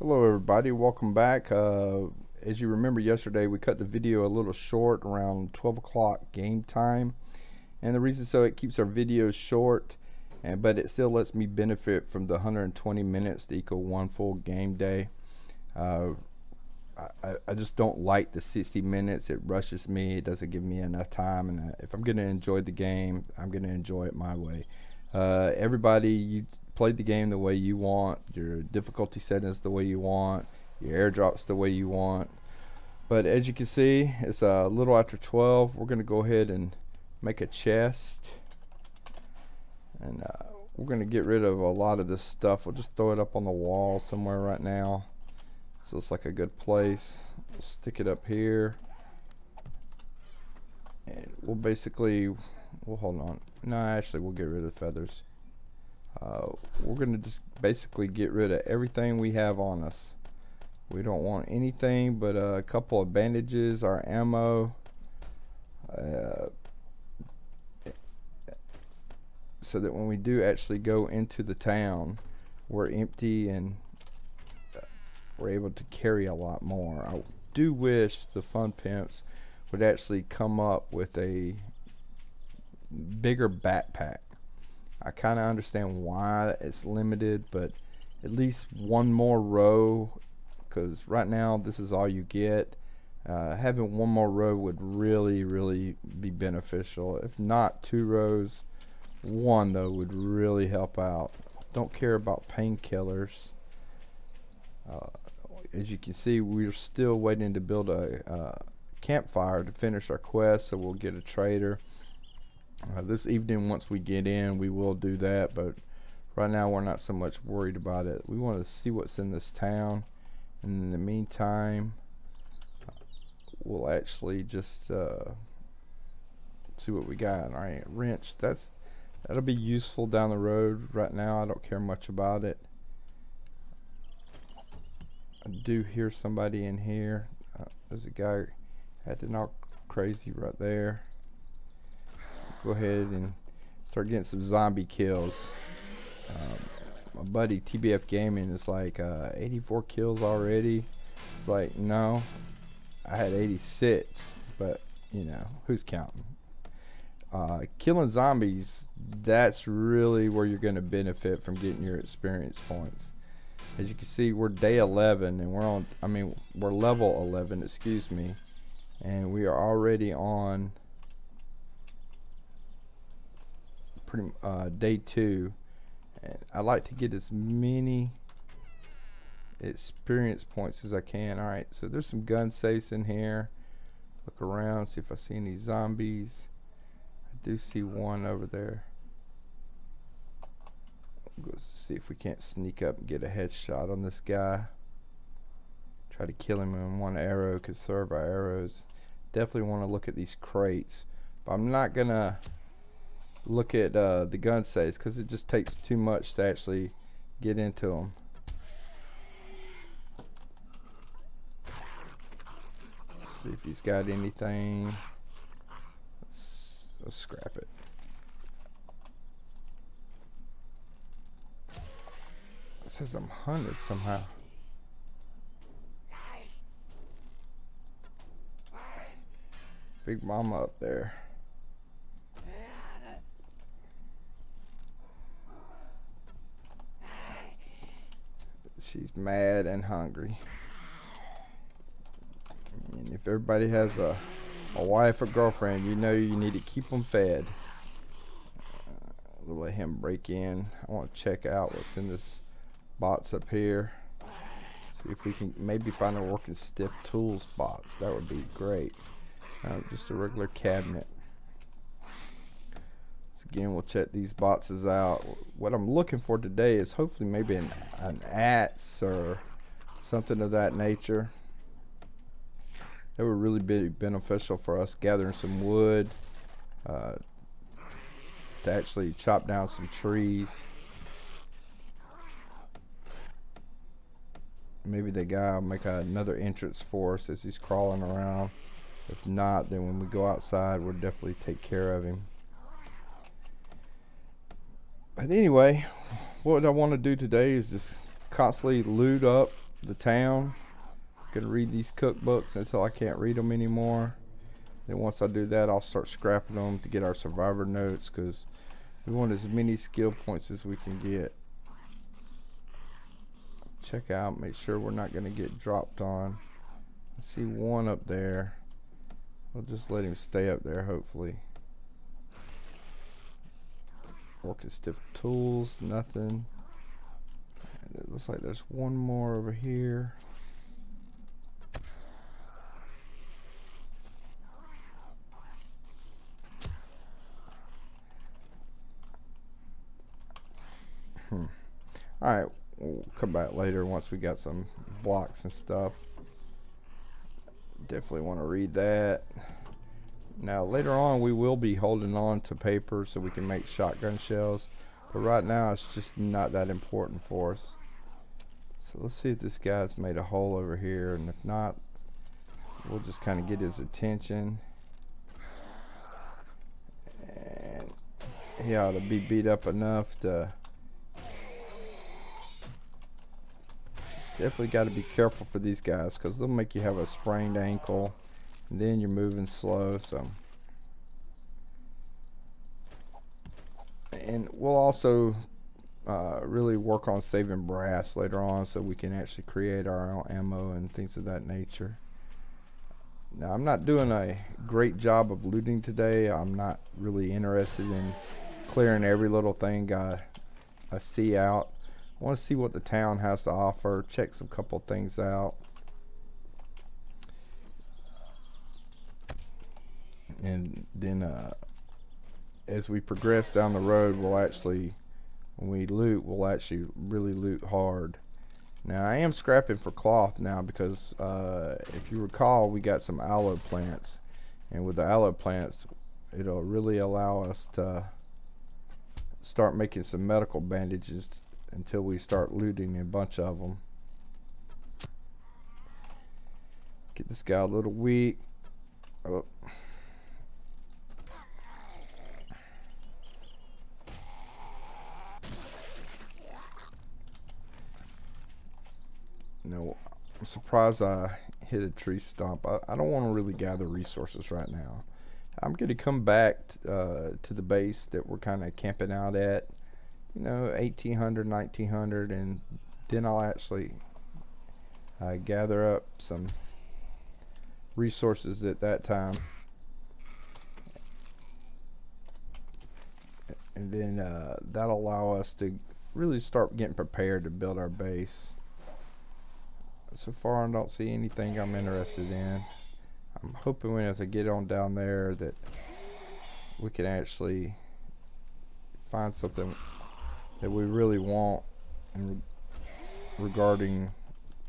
Hello everybody, welcome back. As you remember yesterday we cut the video a little short around 12 o'clock game time, and the reason so it keeps our videos short but it still lets me benefit from the 120 minutes to equal one full game day. I just don't like the 60 minutes. It rushes me, it doesn't give me enough time, and if I'm going to enjoy the game, I'm going to enjoy it my way. Everybody, you played the game the way you want, your difficulty settings the way you want, your airdrops the way you want. But as you can see, it's a little after 12. We're going to go ahead and make a chest, and we're going to get rid of a lot of this stuff. We'll just throw it up on the wall somewhere right now, so it's like a good place. We'll stick it up here, and we'll hold on. No, actually we'll get rid of the feathers. We're gonna just basically get rid of everything we have on us. We don't want anything but a couple of bandages, our ammo, so that when we do actually go into the town, we're empty and we're able to carry a lot more. I do wish the fun pimps would actually come up with a bigger backpack. I kind of understand why it's limited, but at least one more row, because right now this is all you get. Having one more row would really be beneficial. If not 2 rows, one though would really help out. Don't care about painkillers. As you can see, we're still waiting to build a campfire to finish our quest, so we'll get a trader. This evening, once we get in, we will do that, but right now we're not so much worried about it. We want to see what's in this town, and in the meantime we'll actually just see what we got. Alright, wrench, that'll be useful down the road. Right now I don't care much about it. I do hear somebody in here. There's a guy acting all crazy right there. Go ahead and start getting some zombie kills. My buddy TBF Gaming is like 84 kills already. It's like, no, I had 86, but you know, who's counting? Killing zombies, that's really where you're going to benefit from getting your experience points. As you can see, we're day 11 and we're level 11, excuse me, and we are already on day 2, and I like to get as many experience points as I can. Alright, so there's some gun safes in here. Look around, see if I see any zombies. I do see one over there. We'll go see if we can't sneak up and get a headshot on this guy. Try to kill him in one arrow, conserve our arrows. Definitely want to look at these crates, but I'm not gonna look at the gun safes because it just takes too much to actually get into them. Let's see if he's got anything. Let's scrap it. It says I'm hunted somehow. Big mama up there. She's mad and hungry. And if everybody has a wife or girlfriend, you know you need to keep them fed. We'll let him break in. I want to check out what's in this box up here. See if we can maybe find a working stiff tools box. That would be great. Just a regular cabinet. Again, we'll check these boxes out. What I'm looking for today is hopefully maybe an axe or something of that nature. That would really be beneficial for us gathering some wood to actually chop down some trees. Maybe the guy will make another entrance for us as he's crawling around. If not, then when we go outside, we'll definitely take care of him. But anyway, what I want to do today is just constantly loot up the town. Gonna read these cookbooks until I can't read them anymore. Then once I do that, I'll start scrapping them to get our survivor notes, because we want as many skill points as we can get. Check out, make sure we're not gonna get dropped on. I see one up there. We'll just let him stay up there, hopefully. Working stiff tools, nothing. And it looks like there's one more over here. Alright, we'll come back later once we got some blocks and stuff. Definitely want to read that. Now later on we will be holding on to paper so we can make shotgun shells, but right now it's just not that important for us. So let's see if this guy's made a hole over here, and if not, we'll just kind of get his attention. And he ought to be beat up enough to... Definitely got to be careful for these guys, because they'll make you have a sprained ankle, and then you're moving slow. So, and we'll also really work on saving brass later on, so we can actually create our own ammo and things of that nature. Now, I'm not doing a great job of looting today. I'm not really interested in clearing every little thing I see out. I want to see what the town has to offer, check some couple things out, and then as we progress down the road, we'll actually, when we loot, we'll actually really loot hard. Now I am scrapping for cloth now, because if you recall, we got some aloe plants, and with the aloe plants it'll really allow us to start making some medical bandages until we start looting a bunch of them. Get this guy a little weak. Oh. No, I'm surprised I hit a tree stump. I don't want to really gather resources right now. I'm going to come back to the base that we're kind of camping out at. You know, 1800, 1900, and then I'll actually gather up some resources at that time, and then that'll allow us to really start getting prepared to build our base. So far, I don't see anything I'm interested in. I'm hoping when as I get on down there that we can actually find something that we really want, and regarding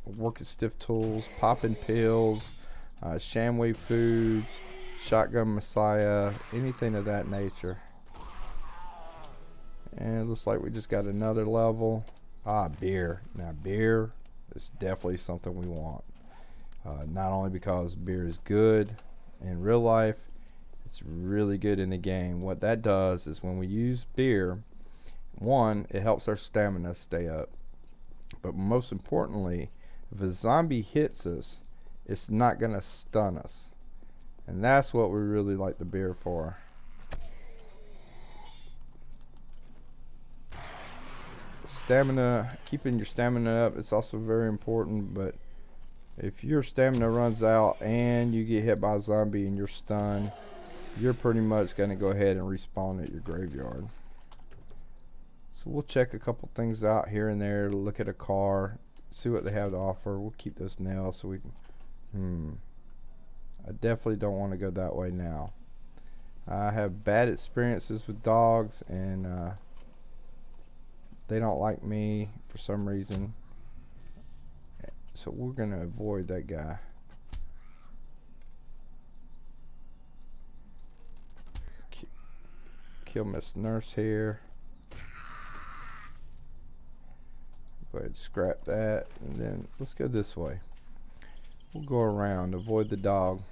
working stiff tools, popping pills, shamway foods, shotgun messiah, anything of that nature. And it looks like we just got another level. Beer. Now beer is definitely something we want, not only because beer is good in real life, it's really good in the game. What that does is when we use beer, one, it helps our stamina stay up, but most importantly, if a zombie hits us, it's not gonna stun us, and that's what we really like the beer for. Stamina, keeping your stamina up is also very important, but if your stamina runs out and you get hit by a zombie and you're stunned, you're pretty much gonna go ahead and respawn at your graveyard. So we'll check a couple things out here and there, look at a car, see what they have to offer. We'll keep those nails so we can... I definitely don't want to go that way now. I have bad experiences with dogs, and they don't like me for some reason. So we're going to avoid that guy. Kill Miss Nurse here. Go ahead and scrap that, and then let's go this way. We'll go around, avoid the dog.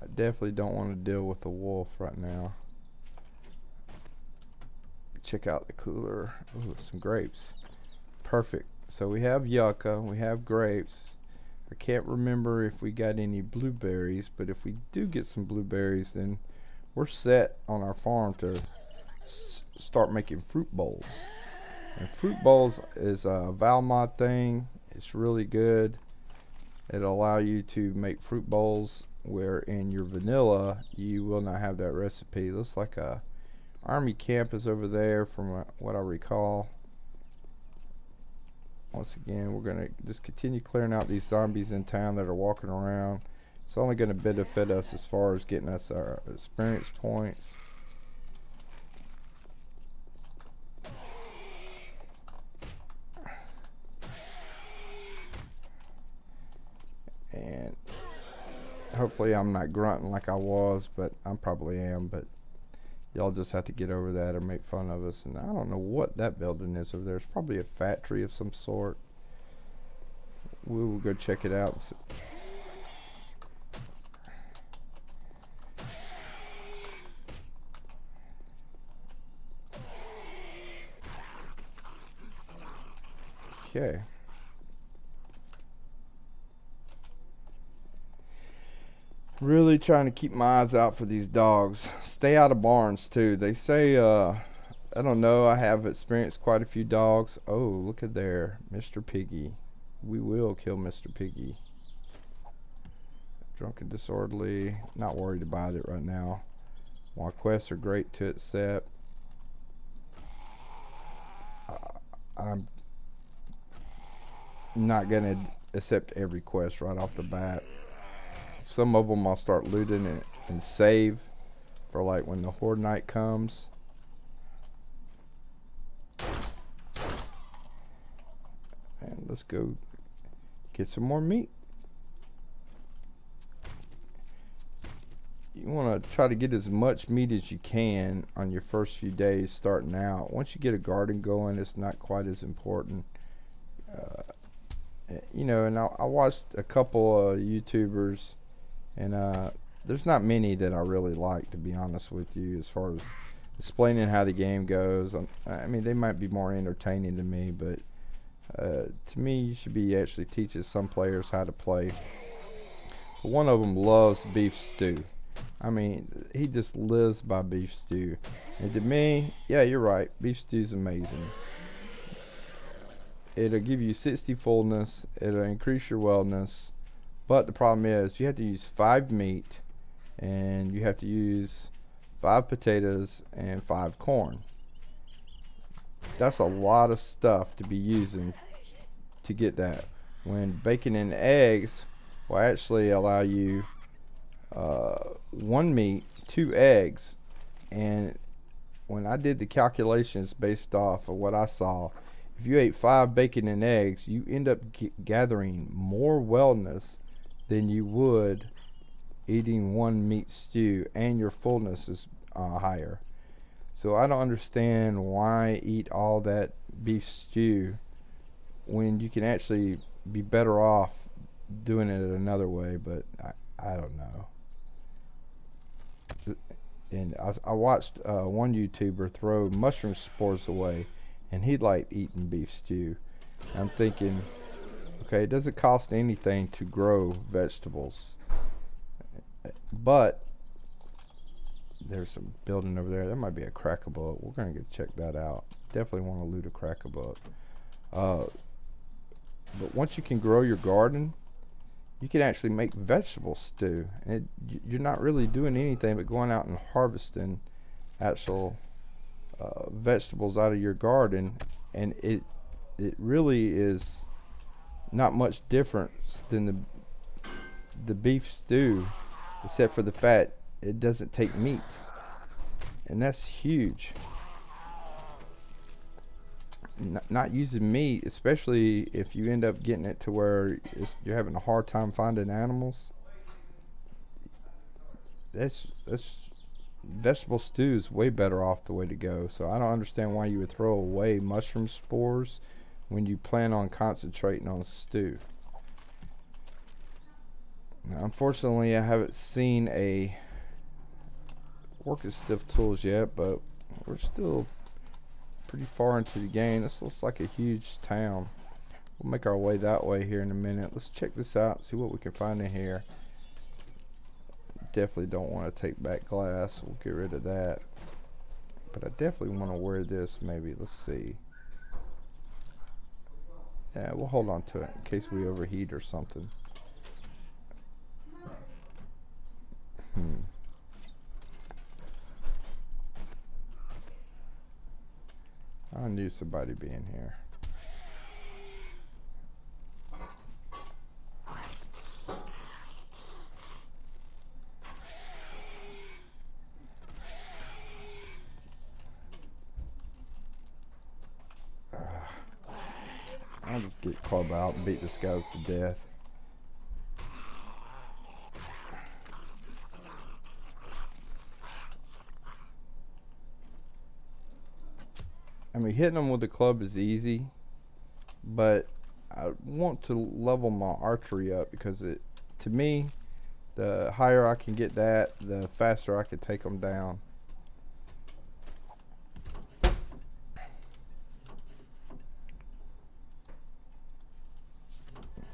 I definitely don't want to deal with the wolf right now. Check out the cooler. Ooh, some grapes. Perfect So we have yucca, we have grapes. I can't remember if we got any blueberries, but if we do get some blueberries, then we're set on our farm to start making fruit bowls. And fruit bowls is a Valmod thing. It's really good. It'll allow you to make fruit bowls where in your vanilla you will not have that recipe. Looks like a army camp is over there from what I recall. Once again, we're going to just continue clearing out these zombies in town that are walking around. It's only going to benefit us as far as getting us our experience points. And hopefully I'm not grunting like I was, but I probably am. But y'all just have to get over that or make fun of us. And I don't know what that building is over there. It's probably a factory of some sort. We will go check it out. Okay. Really trying to keep my eyes out for these dogs. Stay out of barns too. They say, I don't know, I have experienced quite a few dogs. Oh, look at there, Mr. Piggy. We will kill Mr. Piggy. Drunk and disorderly. Not worried about it right now. My quests are great to accept. I'm not gonna accept every quest right off the bat. Some of them I'll start looting and save for like when the Horde night comes. And let's go get some more meat. You want to try to get as much meat as you can on your first few days starting out. Once you get a garden going, it's not quite as important. You know, and I watched a couple of YouTubers, and there's not many that I really like, to be honest with you, as far as explaining how the game goes. I mean, they might be more entertaining to me, but to me, you should be actually teaching some players how to play. But one of them loves beef stew. I mean, he just lives by beef stew. And to me, yeah, you're right, beef stew is amazing. It'll give you 60 fullness, it'll increase your wellness, but the problem is you have to use 5 meat, and you have to use 5 potatoes and 5 corn. That's a lot of stuff to be using to get that. When bacon and eggs will actually allow you 1 meat, 2 eggs, and when I did the calculations based off of what I saw, if you ate 5 bacon and eggs, you end up gathering more wellness than you would eating 1 meat stew, and your fullness is higher. So I don't understand why eat all that beef stew when you can actually be better off doing it another way, but I don't know. And I watched one YouTuber throw mushroom spores away, and he liked eating beef stew. I'm thinking, okay, it doesn't cost anything to grow vegetables, but there's a building over there. There might be a crack-a-buck. We're gonna go check that out. Definitely want to loot a crack-a-buck. But once you can grow your garden, you can actually make vegetable stew, and you're not really doing anything but going out and harvesting actual vegetables out of your garden, and it really is not much different than the beef stew, except for the fact it doesn't take meat, and that's huge. Not using meat, especially if you end up getting it to where you're having a hard time finding animals, that's vegetable stew is way better off the way to go. So I don't understand why you would throw away mushroom spores when you plan on concentrating on stew. Now, unfortunately, I haven't seen a work as stiff tools yet, but we're still pretty far into the game. This looks like a huge town. we'll make our way that way here in a minute. Let's check this out, see what we can find in here. Definitely don't want to take back glass. We'll get rid of that. But I definitely want to wear this maybe. Let's see. Yeah, we'll hold on to it in case we overheat or something. I knew somebody being here. I'll just get club out and beat this guy to death. I mean, hitting them with the club is easy, but I want to level my archery up because to me, the higher I can get that, the faster I can take them down.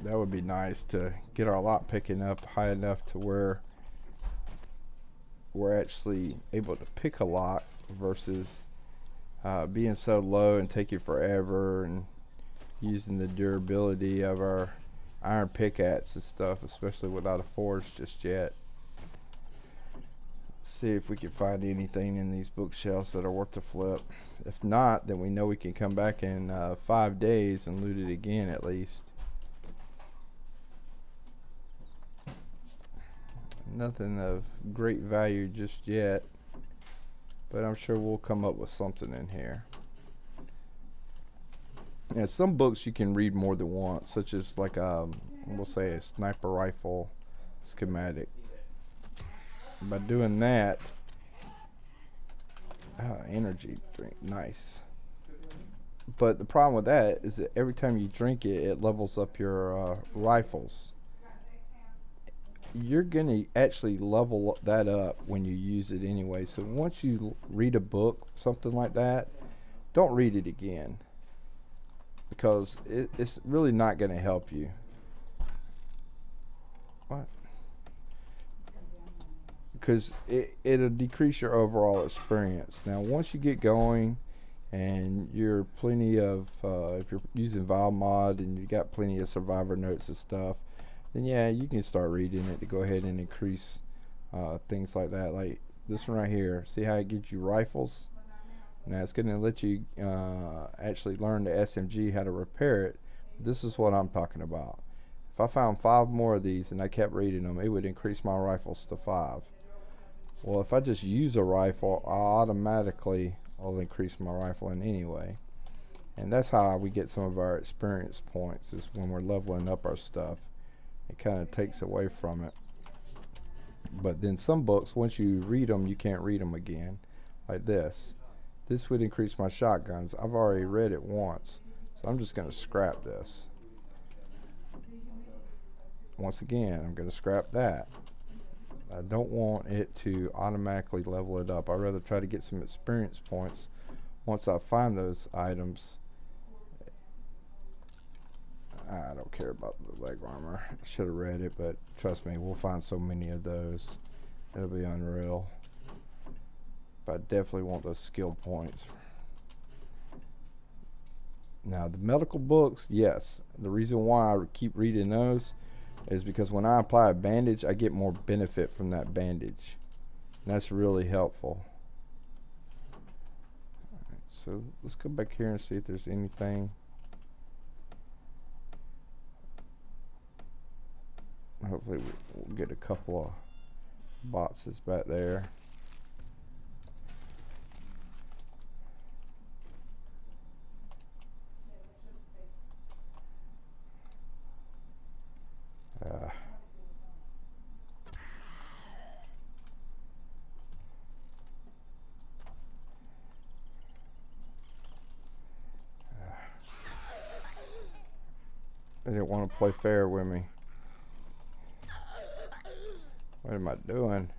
That would be nice to get our lot picking up high enough to where we're actually able to pick a lot versus being so low and taking forever and using the durability of our iron pickaxe and stuff, especially without a forge just yet. See if we can find anything in these bookshelves that are worth the flip. If not, then we know we can come back in 5 days and loot it again at least. Nothing of great value just yet, but I'm sure we'll come up with something in here. Yeah, some books you can read more than once, such as like we'll say a sniper rifle schematic. By doing that, energy drink, nice. But the problem with that is that every time you drink it, it levels up your rifles. You're gonna actually level that up when you use it anyway. So once you read a book, something like that, don't read it again, because it's really not going to help you. What? Because it'll decrease your overall experience. Now once you get going and you're plenty of if you're using VileMod and you got plenty of survivor notes and stuff, then yeah, you can start reading it to go ahead and increase things like that. Like this one right here, see how it gives you rifles? Now it's going to let you actually learn the SMG, how to repair it. This is what I'm talking about. If I found 5 more of these and I kept reading them, it would increase my rifles to 5. Well, if I just use a rifle, I automatically will increase my rifle in anyway. And that's how we get some of our experience points, is when we're leveling up our stuff. It kind of takes away from it. But then some books, once you read them, you can't read them again. Like this. This would increase my shotguns. I've already read it once, so I'm just going to scrap this. Once again, I'm going to scrap that. I don't want it to automatically level it up. I'd rather try to get some experience points once I find those items. I don't care about the leg armor. I should have read it, but trust me, we'll find so many of those. It'll be unreal. But I definitely want those skill points. Now, the medical books, yes. The reason why I keep reading those is because when I apply a bandage, I get more benefit from that bandage. And that's really helpful. Alright, so let's go back here and see if there's anything. Hopefully we'll get a couple of boxes back there. They didn't want to play fair with me. What am I doing?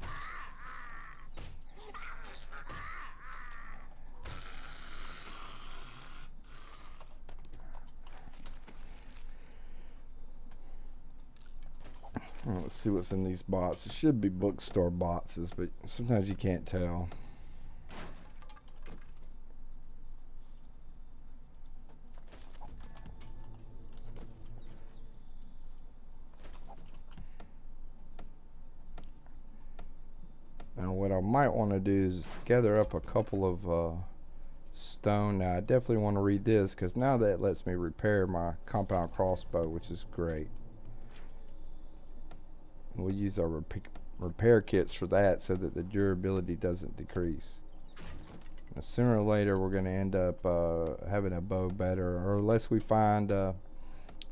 Let's see what's in these boxes. It should be bookstore boxes, but sometimes you can't tell. Now what I might want to do is gather up a couple of stone. Now I definitely want to read this, because now that lets me repair my compound crossbow, which is great. We'll use our repair kits for that so that the durability doesn't decrease. Now, sooner or later we're going to end up having a bow better, or unless we find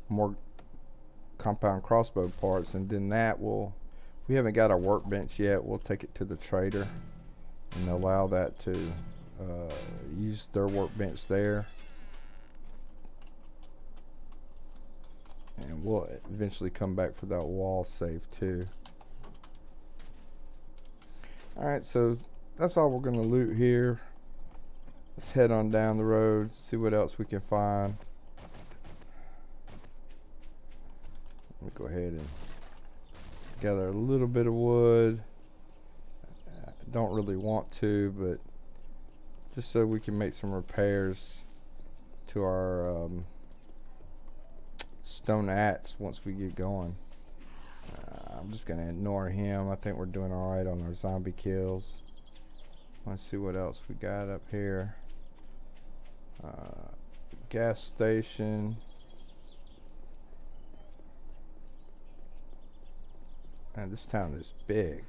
more compound crossbow parts, and then that will, we haven't got our workbench yet, we'll take it to the trader and allow that to use their workbench there, and we'll eventually come back for that wall safe too. Alright, so that's all we're going to loot here. Let's head on down the road, see what else we can find. Let me go ahead and gather a little bit of wood. I don't really want to, but just so we can make some repairs to our stone axe once we get going. I'm just gonna ignore him. I think we're doing alright on our zombie kills. Let's see what else we got up here. Gas station. And this town is big,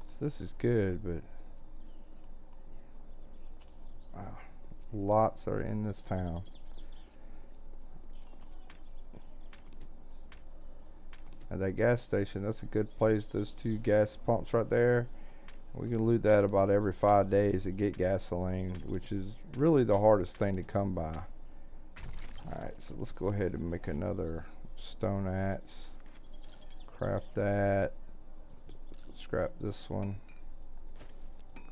so this is good, but wow, lots are in this town. And that gas station, that's a good place. Those two gas pumps right there, we can loot that about every 5 days to get gasoline, which is really the hardest thing to come by. Alright, so let's go ahead and make another stone axe. Craft that. Scrap this one.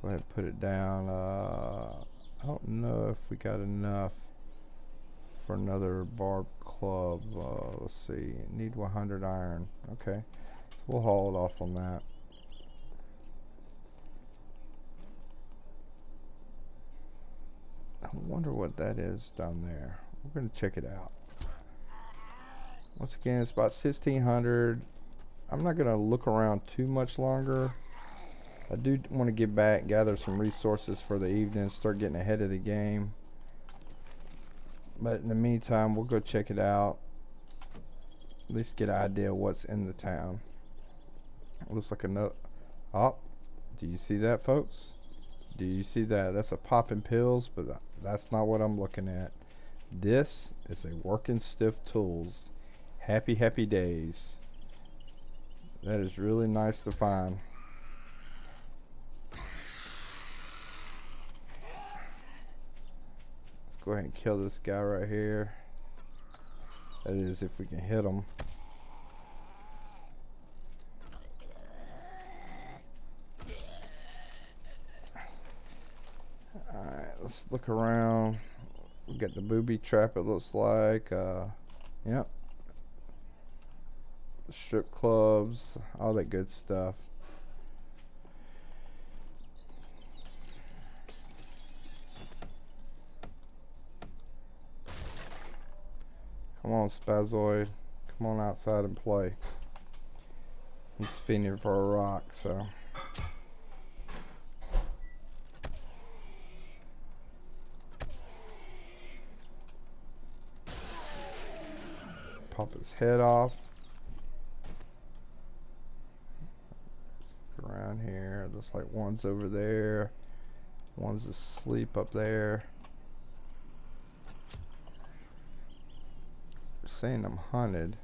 Go ahead and put it down. I don't know if we got enough for another barbed club. Let's see. Need 100 iron. Okay. So we'll haul it off on that. I wonder what that is down there. We're going to check it out. Once again, it's about 1600. I'm not going to look around too much longer. I do want to get back, gather some resources for the evening, start getting ahead of the game. But in the meantime, we'll go check it out. At least get an idea of what's in the town. It looks like another... Oh, do you see that, folks? Do you see that? That's a popping pills, but that's not what I'm looking at. This is a working stiff tools. Happy, happy days. That is really nice to find. Let's go ahead and kill this guy right here. That is, if we can hit him. Alright, let's look around. We got the booby trap, it looks like. Yep. Strip clubs, all that good stuff. Come on, Spazoid. Come on outside and play. He's fiending for a rock, so. Pop his head off. Let's look around here. Looks like one's over there. One's asleep up there. They're saying I'm hunted.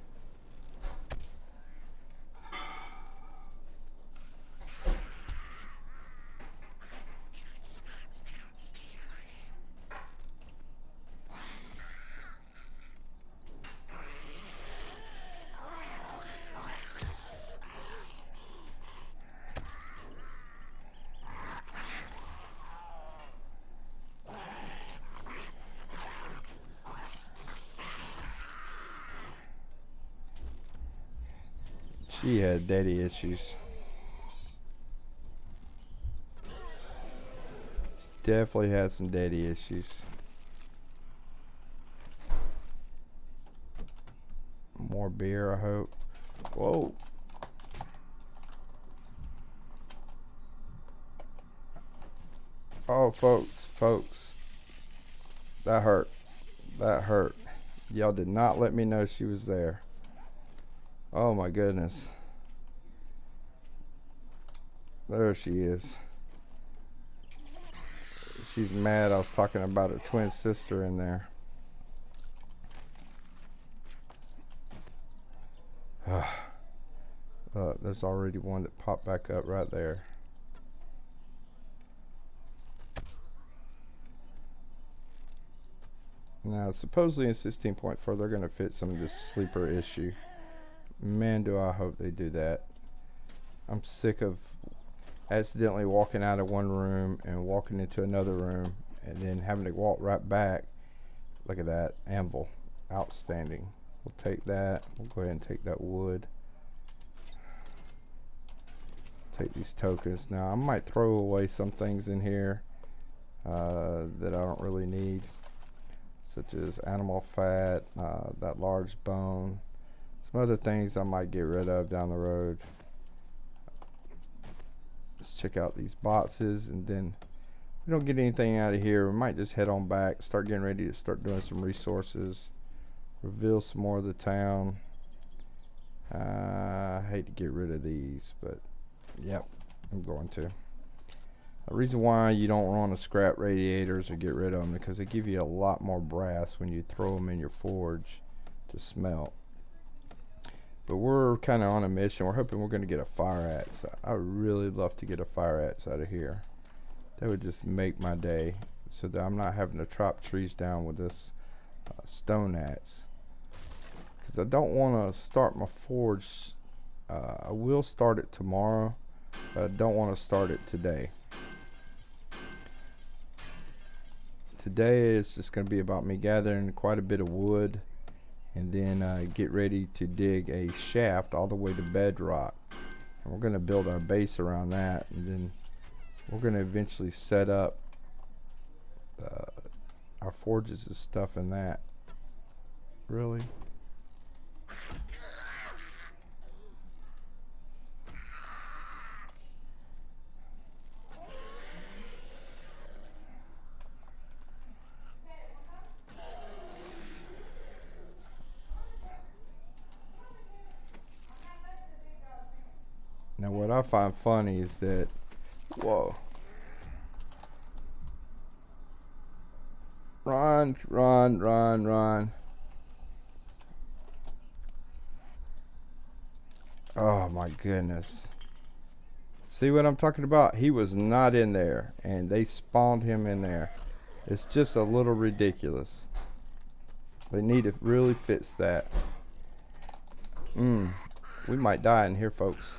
She had daddy issues. Definitely had some daddy issues. More beer, I hope. Whoa. Oh, folks. That hurt. That hurt. Y'all did not let me know she was there. Oh my goodness. There she is. She's mad I was talking about her twin sister in there. There's already one that popped back up right there. Now, supposedly in 16.4, they're going to fit some of this sleeper issue. Man, do I hope they do that. I'm sick of accidentally walking out of one room and walking into another room and then having to walk right back. Look at that anvil. Outstanding. We'll take that. We'll go ahead and take that wood. Take these tokens. Now, I might throw away some things in here that I don't really need, such as animal fat, that large bone, some other things I might get rid of down the road. Let's check out these boxes, and then if we don't get anything out of here, we might just head on back, start getting ready to start doing some resources, reveal some more of the town. I hate to get rid of these, but yep, I'm going to. The reason why you don't want to scrap radiators or get rid of them because they give you a lot more brass when you throw them in your forge to smelt. But we're kind of on a mission. We're hoping we're going to get a fire axe. I would really love to get a fire axe out of here. That would just make my day, so that I'm not having to chop trees down with this stone axe. Because I don't want to start my forge. I will start it tomorrow, but I don't want to start it today. Today it's just going to be about me gathering quite a bit of wood, and then get ready to dig a shaft all the way to bedrock. And we're going to build our base around that, and then we're going to eventually set up our forges and stuff in that. Really? Now what I find funny is that, whoa. Run, run, run, run. Oh my goodness. See what I'm talking about? He was not in there, and they spawned him in there. It's just a little ridiculous. They need to really fix that. We might die in here, folks.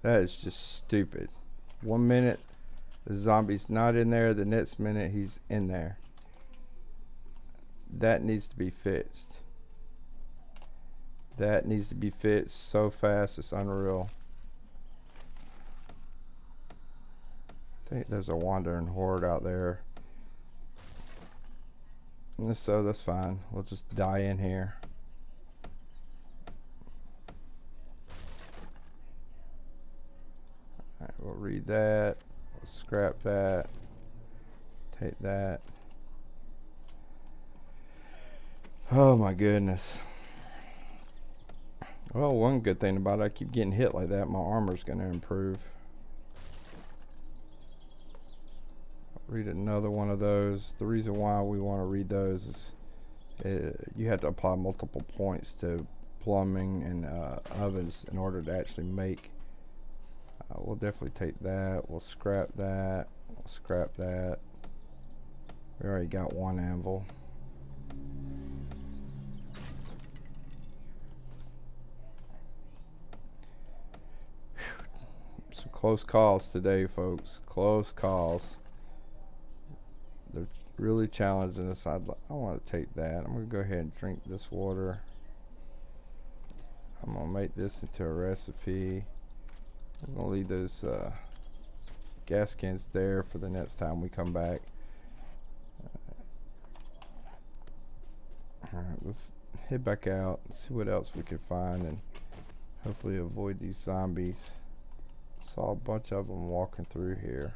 That is just stupid. 1 minute the zombie's not in there, the next minute he's in there. That needs to be fixed. That needs to be fixed so fast, it's unreal. I think there's a wandering horde out there. And if so, that's fine. We'll just die in here. Alright, we'll read that. We'll scrap that. Take that. Oh my goodness. Well, one good thing about it, I keep getting hit like that, my armor's going to improve. Read another one of those. The reason why we want to read those is you have to apply multiple points to plumbing and ovens in order to actually make. We'll definitely take that. We'll scrap that. We'll scrap that. We already got one anvil. Some close calls today, folks. Close calls. really challenging us. I want to take that. I'm gonna go ahead and drink this water. I'm gonna make this into a recipe. I'm gonna leave those gas cans there for the next time we come back. Alright, let's head back out and see what else we can find and hopefully avoid these zombies. Saw a bunch of them walking through here.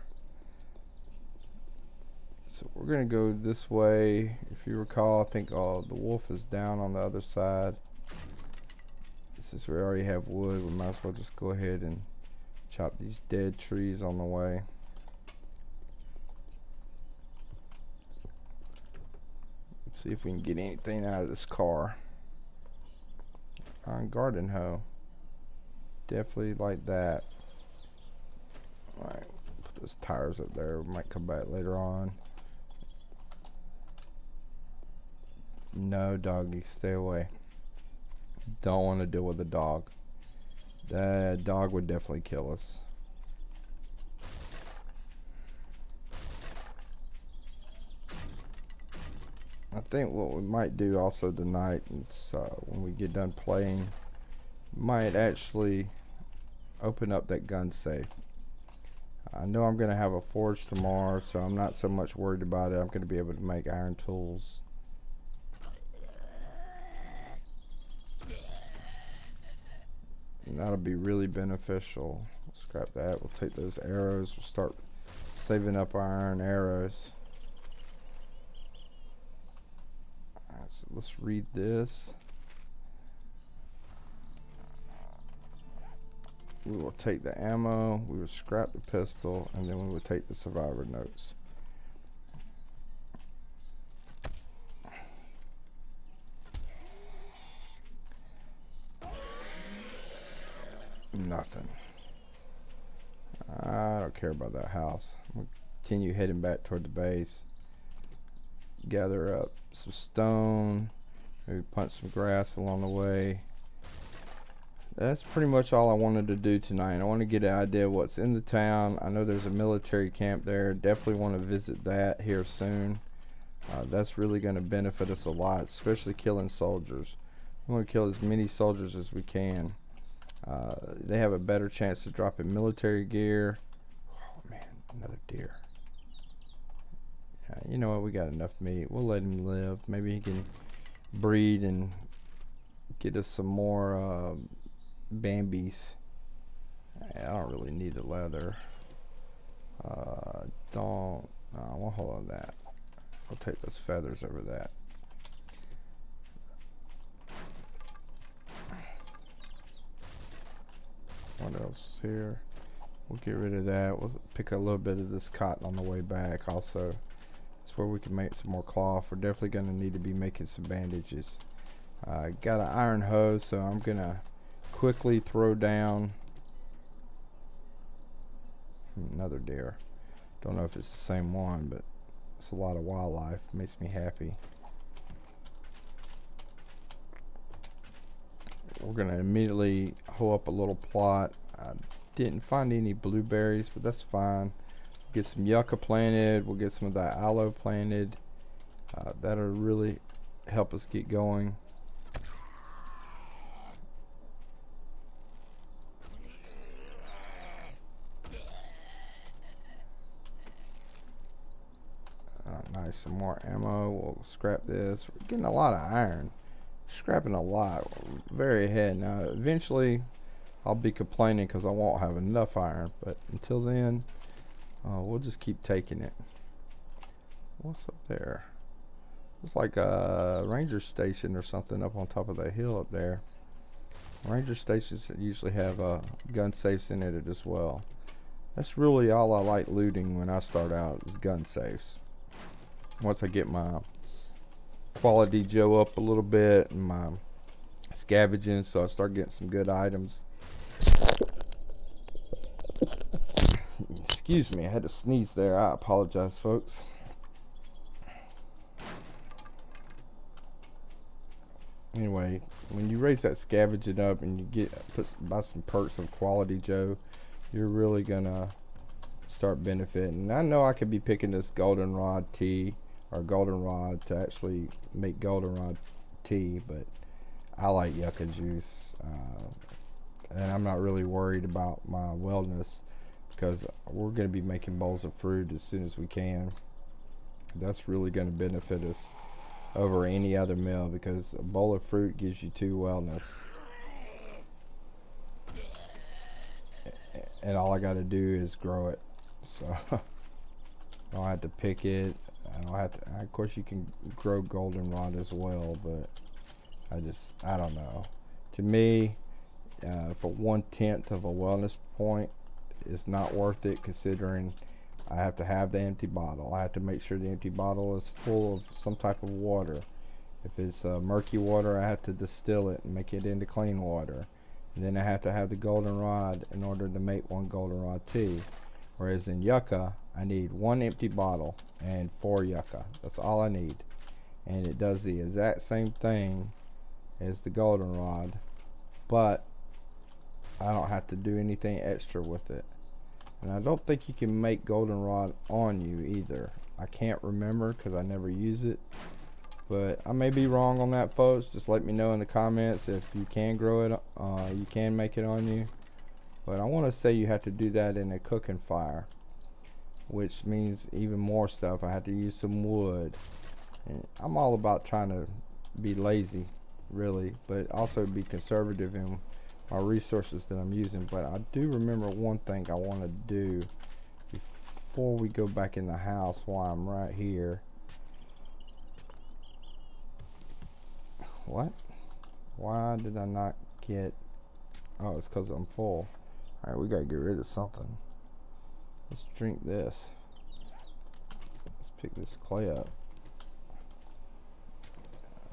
So we're gonna go this way. If you recall, I think the wolf is down on the other side. Since we already have wood, we might as well just go ahead and chop these dead trees on the way. See if we can get anything out of this car. Iron garden hoe. Definitely like that. Alright, put those tires up there. We might come back later on. No, doggy, stay away. Don't want to deal with a dog. That dog would definitely kill us. I think what we might do also tonight is when we get done playing, might actually open up that gun safe. I know I'm going to have a forge tomorrow, so I'm not so much worried about it. I'm going to be able to make iron tools. And that'll be really beneficial. We'll scrap that. We'll take those arrows. We'll start saving up our iron arrows. Alright, so let's read this. We will take the ammo, we will scrap the pistol, and then we will take the survivor notes. Nothing. I don't care about that house. We'll continue heading back toward the base. Gather up some stone, maybe punch some grass along the way. That's pretty much all I wanted to do tonight. I want to get an idea of what's in the town. I know there's a military camp there. Definitely want to visit that here soon. That's really going to benefit us a lot, especially killing soldiers. We want to kill as many soldiers as we can. They have a better chance of dropping military gear. Oh man, another deer. You know what? We got enough meat. We'll let him live. Maybe he can breed and get us some more Bambies. I don't really need the leather. No, I won't hold on that. I'll take those feathers over that. What else is here? We'll get rid of that. We'll pick a little bit of this cotton on the way back also. That's where we can make some more cloth. We're definitely going to need to be making some bandages. Got an iron hoe, so I'm going to quickly throw down another deer. Don't know if it's the same one, but it's a lot of wildlife. Makes me happy. We're going to immediately hoe up a little plot. I didn't find any blueberries, but that's fine. Get some yucca planted. We'll get some of that aloe planted. That'll really help us get going. Nice, some more ammo. We'll scrap this. We're getting a lot of iron. Scrapping a lot. Very ahead. Now, eventually, I'll be complaining because I won't have enough iron. But until then, we'll just keep taking it. What's up there? It's like a ranger station or something up on top of that hill up there. Ranger stations usually have gun safes in it as well. That's really all I like looting when I start out is gun safes. Once I get my quality Joe up a little bit and my scavenging, so I start getting some good items. Excuse me, I had to sneeze there. I apologize, folks. Anyway, when you raise that scavenging up and you buy some perks of quality Joe, you're really gonna start benefiting. I know I could be picking this goldenrod tea or goldenrod to actually make goldenrod tea, but I like yucca juice, and I'm not really worried about my wellness because we're going to be making bowls of fruit as soon as we can. That's really going to benefit us over any other meal because a bowl of fruit gives you 2 wellness. And all I got to do is grow it. So I don't have to pick it. I don't have to. Of course, you can grow goldenrod as well, but I don't know. To me, for 1/10 of a wellness point, it's not worth it considering I have to have the empty bottle. I have to make sure the empty bottle is full of some type of water. If it's murky water, I have to distill it and make it into clean water. And then I have to have the goldenrod in order to make 1 goldenrod tea. Whereas in yucca, I need 1 empty bottle and 4 yucca. That's all I need. And it does the exact same thing as the goldenrod, but I don't have to do anything extra with it. And I don't think you can make goldenrod on you either. I can't remember because I never use it, but I may be wrong on that, folks. Just let me know in the comments if you can grow it, you can make it on you. But I want to say you have to do that in a cooking fire, which means even more stuff. I have to use some wood, and I'm all about trying to be lazy, really, but also be conservative in my resources that I'm using. But I do remember one thing I want to do before we go back in the house while I'm right here. What? Why did I not get... Oh, it's because I'm full. Alright, we gotta get rid of something. Let's drink this. Let's pick this clay up.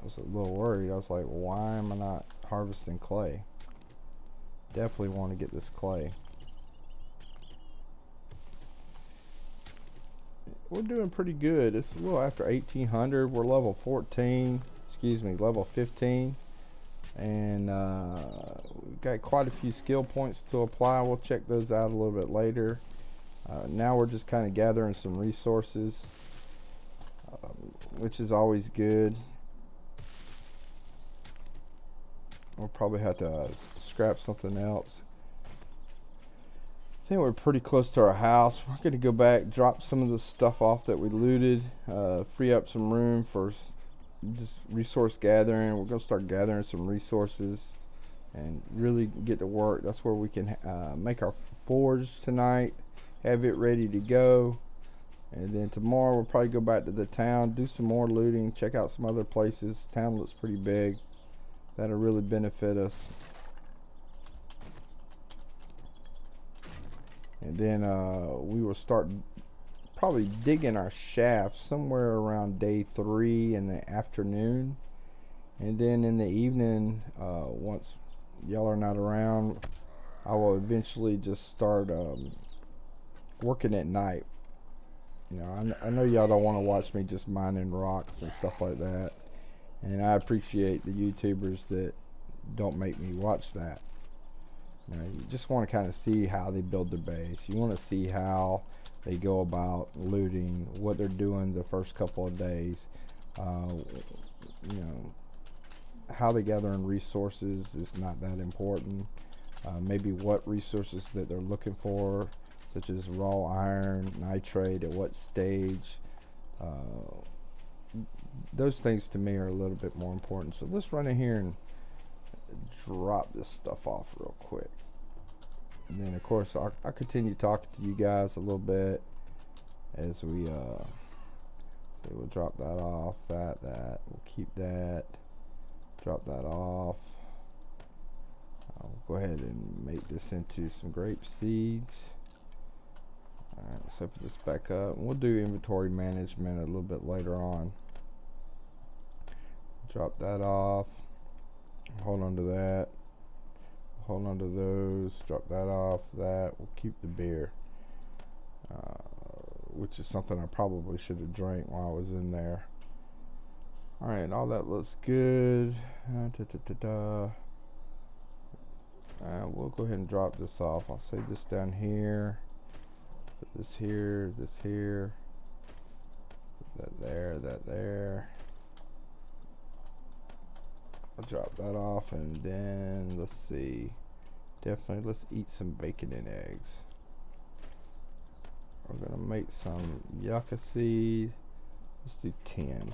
I was a little worried. I was like, why am I not harvesting clay? Definitely want to get this clay. We're doing pretty good. It's a little after 1800. We're level 14. Excuse me, level 15. And we've got quite a few skill points to apply. We'll check those out a little bit later. Now we're just kind of gathering some resources, which is always good. We'll probably have to scrap something else. I think we're pretty close to our house. We're going to go back, drop some of the stuff off that we looted, free up some room for just resource gathering. We're going to start gathering some resources and really get to work. That's where we can make our forge tonight, have it ready to go. And then tomorrow we'll probably go back to the town, do some more looting, check out some other places. Town looks pretty big. That'll really benefit us. And then we will start probably digging our shaft somewhere around day 3 in the afternoon. And then in the evening, once y'all are not around, I will eventually just start working at night. You know, I know y'all don't want to watch me just mining rocks and stuff like that. And I appreciate the YouTubers that don't make me watch that. You know, you just want to kind of see how they build their base. You want to see how they go about looting, what they're doing the first couple of days. You know, how they gather in resources is not that important. Maybe what resources that they're looking for, such as raw iron, nitrate, at what stage. Those things to me are a little bit more important. So let's run in here and drop this stuff off real quick. And then of course I'll continue talking to you guys a little bit as we so we'll drop that off, that we'll keep that, drop that off. I'll go ahead and make this into some grape seeds. Alright, let's open this back up. We'll do inventory management a little bit later on. Drop that off. Hold on to that. Hold on to those. Drop that off. That. We'll keep the beer. Which is something I probably should have drank while I was in there. Alright, all that looks good. We'll go ahead and drop this off. I'll save this down here. Put this here, this here. Put that there. I'll drop that off, and then let's see. Definitely, let's eat some bacon and eggs. We're gonna make some yucca seed. Let's do 10.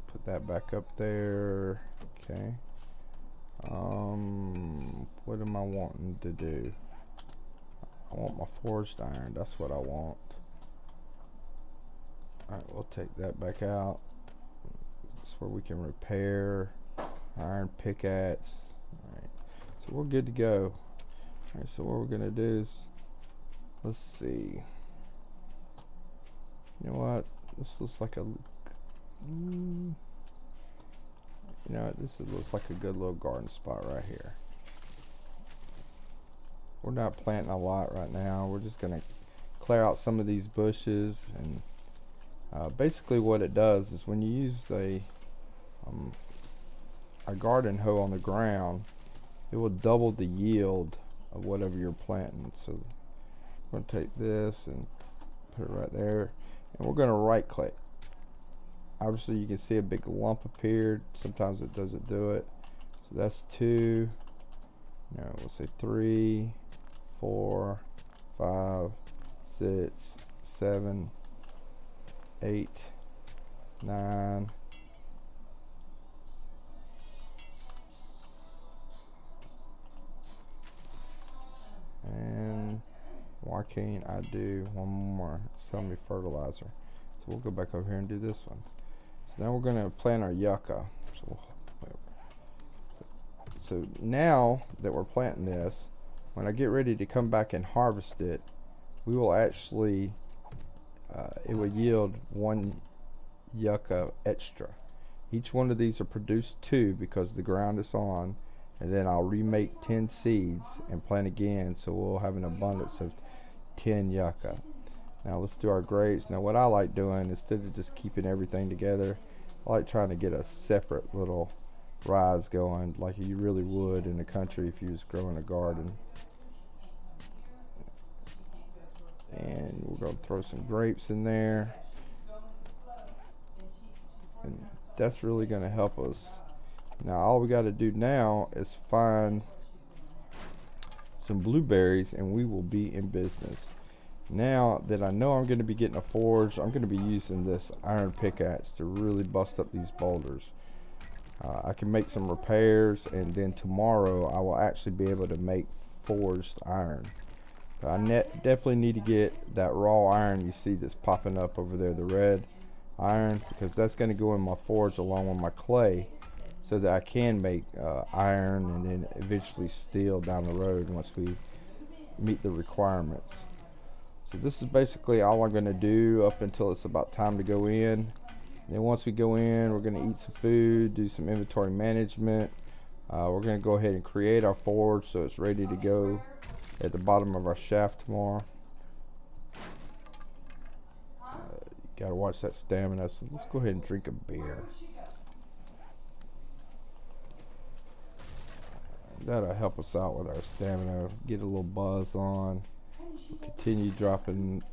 Put that back up there. Okay. What am I wanting to do? I want my forged iron. That's what I want. Alright, we'll take that back out. That's where we can repair iron pickaxe. Alright, so we're good to go. Alright, so what we're gonna do is, let's see. You know what? This looks like a you know, this looks like a good little garden spot right here. We're not planting a lot right now. We're just gonna clear out some of these bushes, and basically what it does is when you use a garden hoe on the ground, it will double the yield of whatever you're planting. So we're gonna take this and put it right there, and we're gonna right click. Obviously you can see a big lump appeared. Sometimes it doesn't do it. So that's 2. No, we'll say 3, 4, 5, 6, 7, 8, 9. And why can't I do one more? It's telling me fertilizer. So we'll go back over here and do this one. So now we're going to plant our yucca. So now that we're planting this, when I get ready to come back and harvest it, we will actually, it will yield 1 yucca extra. Each one of these are produced 2 because the ground is on, and then I'll remake 10 seeds and plant again, so we'll have an abundance of 10 yucca. Now let's do our grapes. Now what I like doing, instead of just keeping everything together, I like trying to get a separate little rise going like you really would in the country if you was growing a garden. And we're going to throw some grapes in there, and that's really going to help us. Now all we got to do now is find some blueberries, and we will be in business. Now that I know I'm going to be getting a forge, I'm going to be using this iron pickaxe to really bust up these boulders. I can make some repairs, and then tomorrow I will actually be able to make forged iron. But I definitely need to get that raw iron you see that's popping up over there, the red iron, because that's going to go in my forge along with my clay, so that I can make iron and then eventually steel down the road once we meet the requirements. So this is basically all I'm going to do up until it's about time to go in. And then once we go in, we're going to eat some food, do some inventory management. We're going to go ahead and create our forge so it's ready to go at the bottom of our shaft tomorrow. You got to watch that stamina, so let's go ahead and drink a beer. That'll help us out with our stamina, get a little buzz on. We'll continue dropping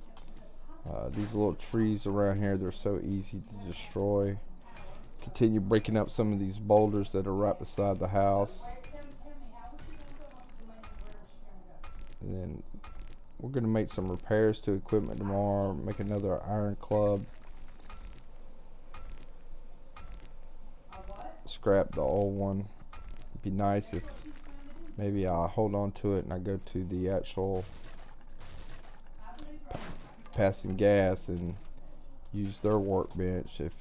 these little trees around here. They're so easy to destroy. Continue breaking up some of these boulders that are right beside the house. And then we're going to make some repairs to equipment tomorrow, make another iron club, scrap the old one. It'd be nice if maybe I hold on to it and I go to the actual passing gas and use their workbench if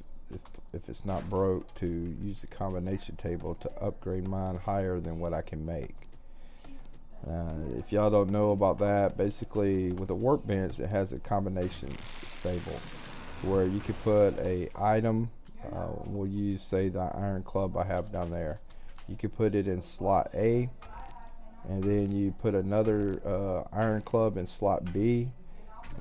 it's not broke, to use the combination table to upgrade mine higher than what I can make. If y'all don't know about that, basically with a workbench it has a combination stable where you could put a item, we'll use say the iron club I have down there, you could put it in slot A, and then you put another iron club in slot B,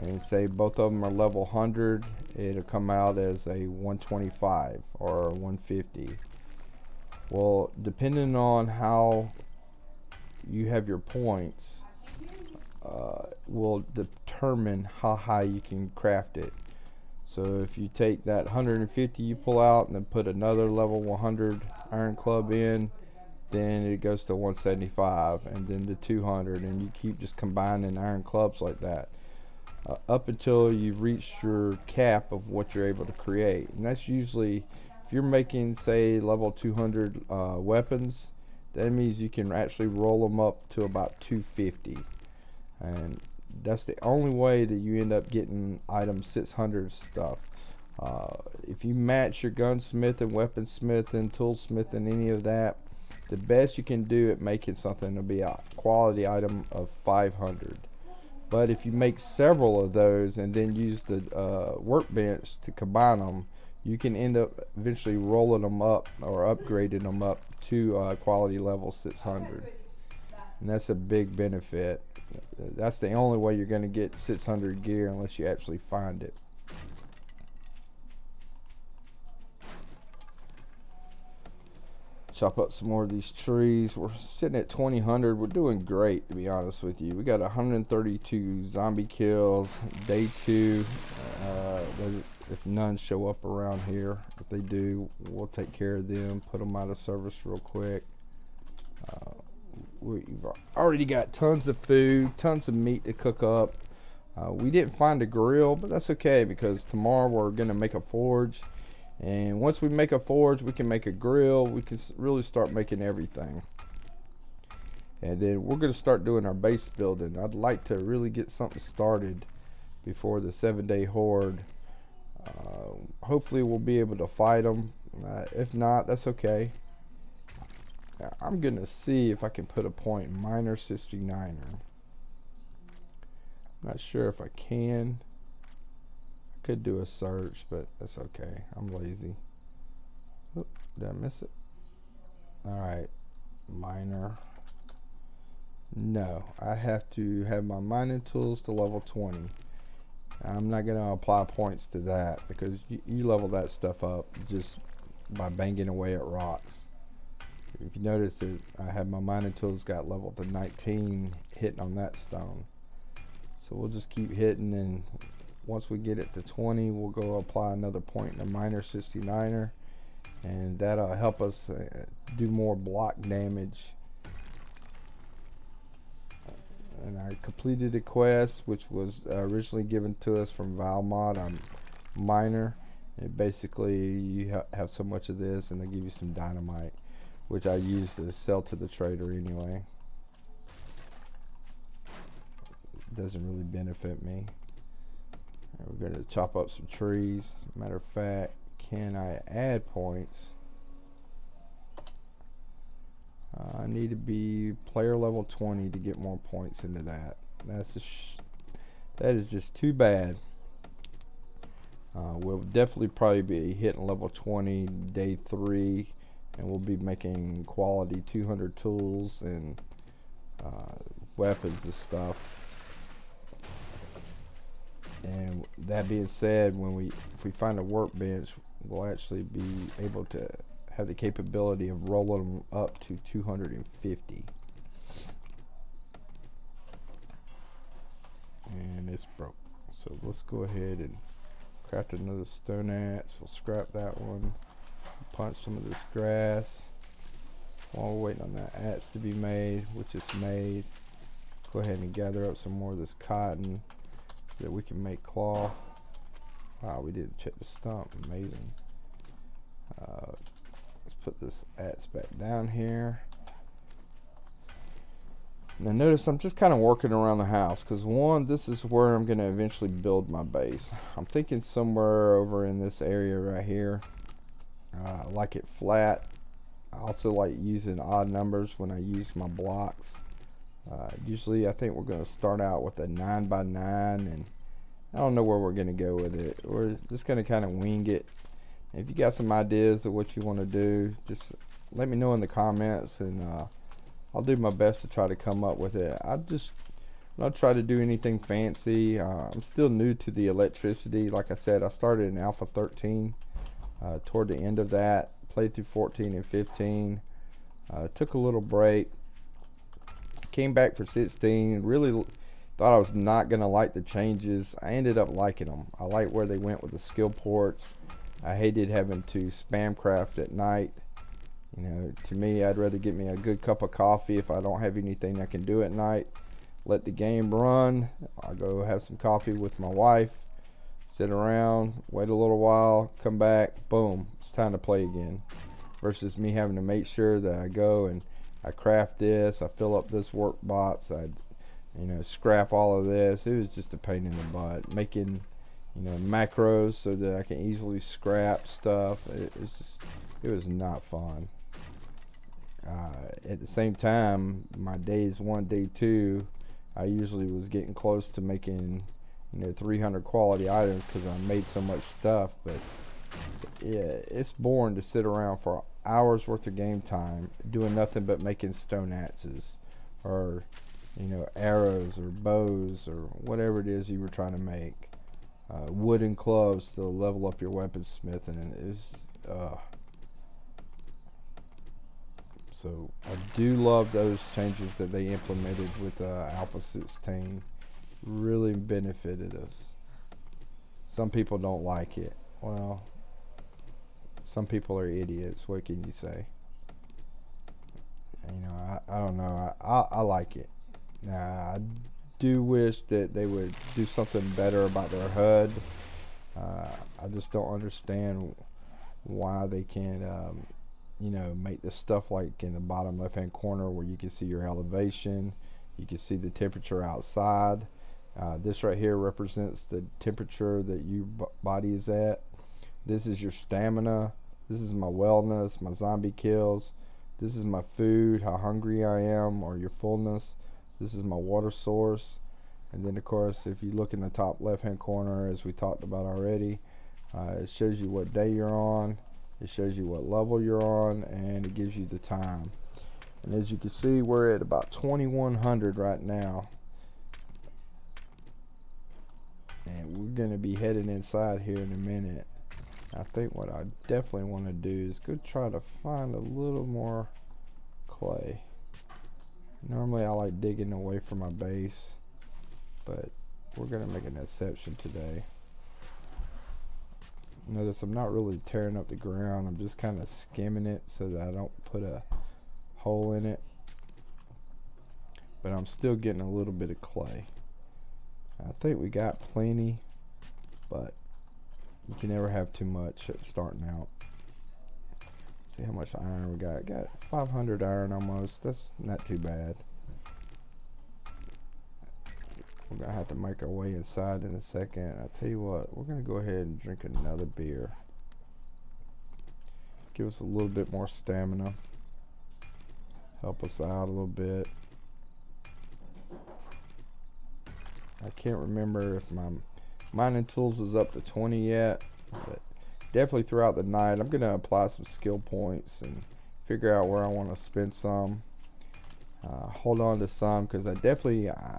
and say both of them are level 100, it'll come out as a 125 or a 150. Well, depending on how you have your points, will determine how high you can craft it. So if you take that 150 you pull out and then put another level 100 iron club in, then it goes to 175 and then to 200, and you keep just combining iron clubs like that up until you've reached your cap of what you're able to create. And that's usually, if you're making say level 200 weapons, that means you can actually roll them up to about 250, and that's the only way that you end up getting item 600 stuff. If you match your gunsmith and weaponsmith and toolsmith and any of that, the best you can do at making something will be a quality item of 500. But if you make several of those and then use the workbench to combine them, you can end up eventually rolling them up or upgrading them up to quality level 600. And that's a big benefit. That's the only way you're going to get 600 gear unless you actually find it. Chop up some more of these trees. We're sitting at 2000. We're doing great, to be honest with you. We got 132 zombie kills. Day 2. If none show up around here, if they do, we'll take care of them, put them out of service real quick. We've already got tons of food, tons of meat to cook up. We didn't find a grill, but that's okay, because tomorrow we're going to make a forge. And once we make a forge, we can make a grill. We can really start making everything. And then we're going to start doing our base building. I'd like to really get something started before the 7-day horde. Hopefully we'll be able to fight them. If not, that's okay. I'm going to see if I can put a point in Miner 69er. Not sure if I can. Could do a search, but that's okay. I'm lazy. Oop, did I miss it? Alright, miner. No, I have to have my mining tools to level 20. I'm not going to apply points to that, because you level that stuff up just by banging away at rocks. If you notice that I have my mining tools got leveled to 19 hitting on that stone. So we'll just keep hitting, and once we get it to 20, we'll go apply another point in the Miner 69er, and that'll help us do more block damage. And I completed a quest which was originally given to us from Valmod on Miner. And basically you have so much of this and they give you some dynamite, which I use to sell to the trader anyway. It doesn't really benefit me. We're going to chop up some trees. Matter of fact, can I add points? I need to be player level 20 to get more points into that. That is just too bad. We'll definitely probably be hitting level 20 day 3, and we'll be making quality 200 tools and weapons and stuff. And that being said, if we find a workbench, we'll actually be able to have the capability of rolling them up to 250. And it's broke. So let's go ahead and craft another stone axe. We'll scrap that one. Punch some of this grass. While we're waiting on that axe to be made, which is made, go ahead and gather up some more of this cotton so that we can make cloth. Wow, we didn't check the stump. Amazing. Let's put this axe back down here. Now notice I'm just kind of working around the house, because one, this is where I'm going to eventually build my base. I'm thinking somewhere over in this area right here. I like it flat. I also like using odd numbers when I use my blocks. Usually I think we're going to start out with a 9x9, and I don't know where we're going to go with it. We're just going to kind of wing it. If you got some ideas of what you want to do, just let me know in the comments, and I'll do my best to try to come up with it. I'm not try to do anything fancy. I'm still new to the electricity. Like I said, I started in Alpha 13. Toward the end of that, played through 14 and 15. Took a little break. Came back for 16. Really Thought I was not gonna like the changes. I ended up liking them. I like where they went with the skill ports. I hated having to spam craft at night. You know, to me, I'd rather get me a good cup of coffee if I don't have anything I can do at night. Let the game run. I'll go have some coffee with my wife, sit around, wait a little while, come back, boom, it's time to play again. Versus me having to make sure that I go and I craft this, I fill up this work box, I, you know, scrap all of this. It was just a pain in the butt. Making, you know, macros so that I can easily scrap stuff. It was not fun. At the same time, my days 1, day 2, I usually was getting close to making, you know, 300 quality items because I made so much stuff. But yeah, it's boring to sit around for hours worth of game time doing nothing but making stone axes or, you know, arrows or bows or whatever it is you were trying to make. Wooden clubs to level up your weaponsmithing, and it's so I do love those changes that they implemented with Alpha 16. Really benefited us. Some people don't like it. Well, some people are idiots. What can you say? You know, I don't know. I like it. Now, I do wish that they would do something better about their HUD. I just don't understand why they can't, you know, make this stuff like in the bottom left hand corner where you can see your elevation, you can see the temperature outside. This right here represents the temperature that your body is at. This is your stamina. This is my wellness, my zombie kills. This is my food, how hungry I am, or your fullness. This is my water source. And then of course, if you look in the top left hand corner, as we talked about already, it shows you what day you're on, it shows you what level you're on, and it gives you the time. And as you can see, we're at about 2100 right now, and we're going to be heading inside here in a minute. I think what I definitely want to do is go try to find a little more clay. Normally I like digging away from my base, but we're going to make an exception today. Notice I'm not really tearing up the ground, I'm just kind of skimming it so that I don't put a hole in it. But I'm still getting a little bit of clay. I think we got plenty, but you can never have too much at starting out. See how much iron we got. Got 500 iron almost. That's not too bad. We're gonna have to make our way inside in a second. I tell you what, we're gonna go ahead and drink another beer. Give us a little bit more stamina. Help us out a little bit. I can't remember if my mining tools is up to 20 yet, but definitely throughout the night I'm gonna apply some skill points and figure out where I want to spend some. Hold on to some because I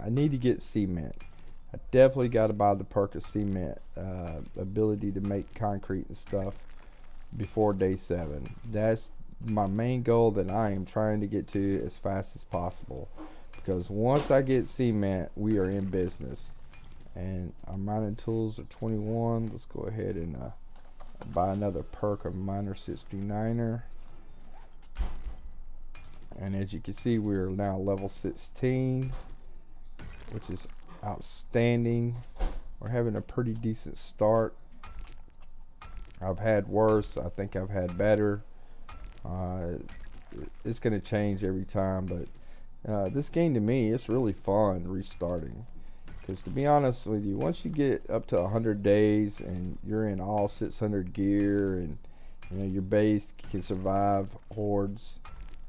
need to get cement. I definitely got to buy the perk of cement, ability to make concrete and stuff before day 7. That's my main goal that I am trying to get to as fast as possible, because once I get cement, we are in business. And our mining tools are 21. Let's go ahead and buy another perk of miner 69er. And as you can see, we're now level 16, which is outstanding. We're having a pretty decent start. I've had worse, I think I've had better. It's going to change every time, but this game to me, it's really fun restarting. Because to be honest with you, once you get up to 100 days and you're in all 600 gear and you know your base can survive hordes,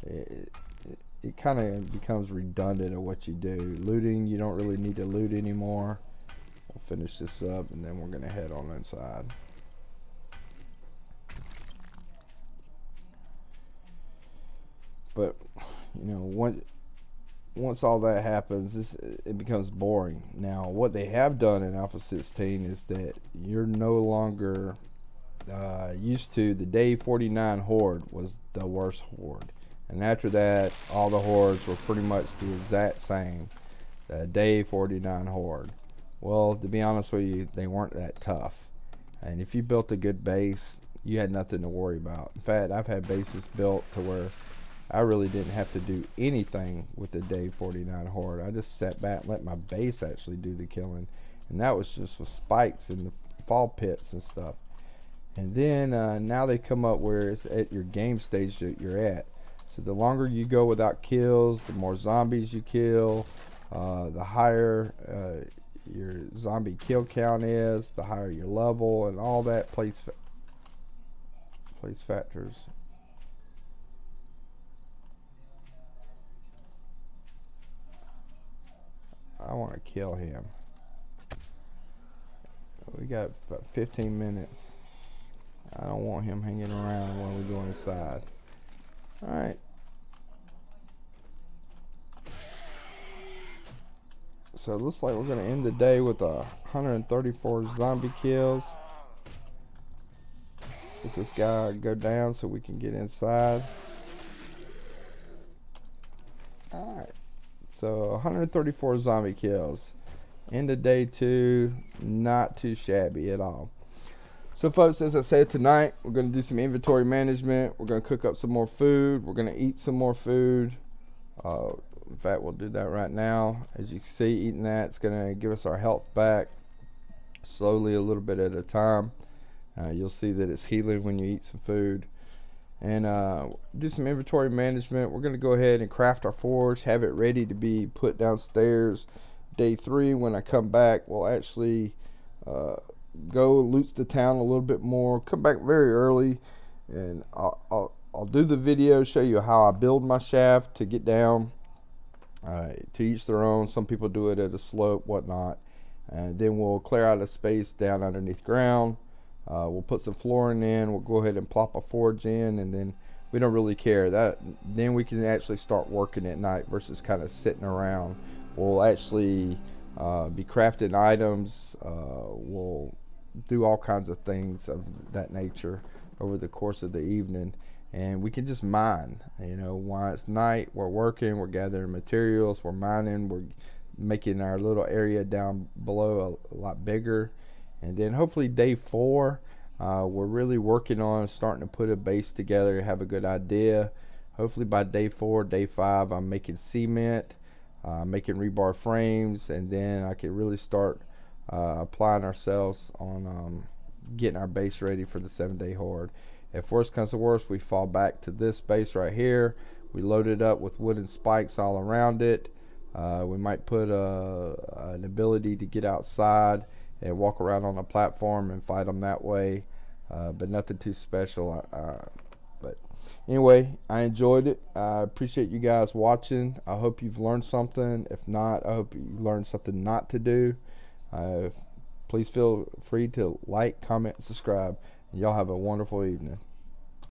it kind of becomes redundant of what you do. Looting, you don't really need to loot anymore. We'll finish this up and then we're going to head on inside. But you know, once all that happens, it becomes boring. Now, what they have done in Alpha 16 is that you're no longer used to the day 49 horde was the worst horde. And after that, all the hordes were pretty much the exact same. the day 49 Horde. Well, to be honest with you, they weren't that tough. And if you built a good base, you had nothing to worry about. In fact, I've had bases built to where I really didn't have to do anything with the day 49 Horde. I just sat back and let my base actually do the killing. And that was just with spikes and the fall pits and stuff. And then now they come up where it's at your game stage that you're at. So the longer you go without kills, the more zombies you kill, the higher your zombie kill count is, the higher your level, and all that plays factors. I want to kill him. We got about 15 minutes. I don't want him hanging around when we go inside. Alright. So it looks like we're going to end the day with 134 zombie kills. Let this guy go down so we can get inside. Alright. So 134 zombie kills. End of day 2. Not too shabby at all. So folks, as I said, tonight we're going to do some inventory management. We're going to cook up some more food. We're going to eat some more food. In fact, we'll do that right now. As you can see, eating that's going to give us our health back slowly, a little bit at a time. You'll see that it's healing when you eat some food. And do some inventory management. We're going to go ahead and craft our forge, have it ready to be put downstairs. Day 3, when I come back, we'll actually go loot the town a little bit more. Come back very early, and I'll do the video, show you how I build my shaft to get down. To each their own. Some people do it at a slope, whatnot. And then we'll clear out a space down underneath ground. We'll put some flooring in. We'll go ahead and plop a forge in, and then we don't really care. Then we can actually start working at night versus kind of sitting around. We'll actually be crafting items. We'll do all kinds of things of that nature over the course of the evening, and we can just mine. You know, while it's night, we're working, we're gathering materials, we're mining, we're making our little area down below a lot bigger. And then hopefully day 4, we're really working on starting to put a base together, have a good idea. Hopefully by day 4, day 5, I'm making cement, making rebar frames, and then I can really start applying ourselves on getting our base ready for the 7-day Horde. If worst comes to worst, we fall back to this base right here. We load it up with wooden spikes all around it. We might put an ability to get outside and walk around on a platform and fight them that way, but nothing too special. But anyway, I enjoyed it. I appreciate you guys watching. I hope you've learned something. If not, I hope you learned something not to do. Please feel free to like, comment, and subscribe. And y'all have a wonderful evening.